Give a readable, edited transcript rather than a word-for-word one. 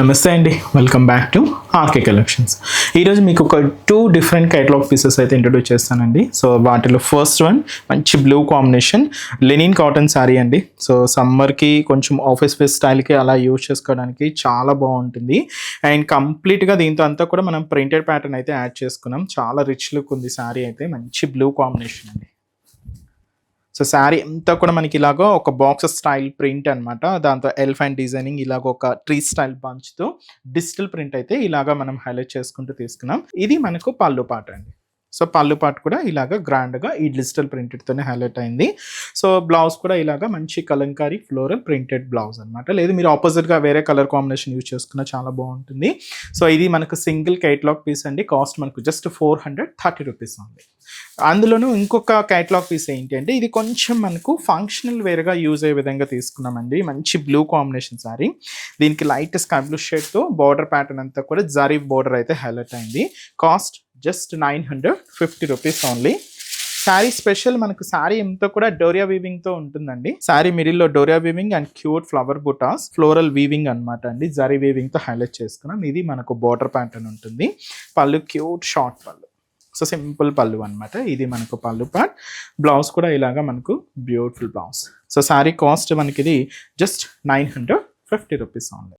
నమస్తే అండి, welcome back to RK Collections. ఈరోజు మీకు ఒక 2 డిఫరెంట్ కేటలాగ్ పీసెస్ అయితే ఇంట్రొడ్యూస్ చేస్తానండి. సో వాటిలో ఫస్ట్ వన్ మంచి blue combination linen cotton sari అండి. సో సమ్మర్కి కొంచెం ఆఫీస్ వేర్ స్టైల్కి అలా యూజ్ చేసుకోవడానికి చాలా బాగుంటుంది. అండ్ కంప్లీట్గా దీంతో అంతా కూడా మనం ప్రింటెడ్ ప్యాటర్న్ అయితే యాడ్ చేసుకున్నాం. చాలా రిచ్ లుక్ ఉంది శారీ అయితే. మంచి బ్లూ కాంబినేషన్ అండి. సో శారీ అంతా కూడా మనకి ఇలాగో ఒక బాక్స్ స్టైల్ ప్రింట్ అనమాట. దాంతో ఎలిఫెంట్ డిజైనింగ్ ఇలాగ ఒక ట్రీ స్టైల్ బంచ్తో డిజిటల్ ప్రింట్ అయితే ఇలాగా మనం హైలైట్ చేసుకుంటూ తీసుకున్నాం. ఇది మనకు పళ్ళు పాట అండి. సో పళ్ళు పాటు కూడా ఇలాగ గ్రాండ్గా ఈ డిజిటల్ ప్రింటెడ్తోనే హైలైట్ అయింది. సో బ్లౌజ్ కూడా ఇలాగ మంచి కలంకారీ ఫ్లోరల్ ప్రింటెడ్ బ్లౌజ్ అనమాట. లేదు మీరు ఆపోజిట్గా వేరే కలర్ కాంబినేషన్ యూజ్ చేసుకున్నా చాలా బాగుంటుంది. సో ఇది మనకు సింగిల్ కేటలాగ్ పీస్ అండి. కాస్ట్ మనకు జస్ట్ 430 రూపీస్ ఉంది. అందులోనూ ఇంకొక కేటలాగ్ పీస్ ఏంటి అంటే ఇది కొంచెం మనకు ఫంక్షనల్ వేర్గా యూజ్ అయ్యే విధంగా తీసుకున్నామండి. మంచి బ్లూ కాంబినేషన్ సారీ. దీనికి లైట్ స్కై బ్లూ షేడ్తో బార్డర్ ప్యాటర్న్ అంతా కూడా జరీ బార్డర్ అయితే హైలైట్ అయింది. Cost just 950 rupees only. Sari special మనకు శారీ అంతా కూడా డోరియా వీవింగ్తో ఉంటుందండి. శారీ మిడిల్లో doria weaving and cute flower butas floral weaving అనమాట అండి. జరీ వీవింగ్తో హైలైట్ చేసుకున్నాం. ఇది మనకు బార్డర్ ప్యాటర్న్ ఉంటుంది. పళ్ళు క్యూట్ షార్ట్ పళ్ళు. సో సింపుల్ పళ్ళు అనమాట. ఇది మనకు పళ్ళు పార్ట్. బ్లౌజ్ కూడా ఇలాగా మనకు beautiful blouse. So sari cost మనకి ఇది జస్ట్ 950 రూపీస్ ఓన్లీ.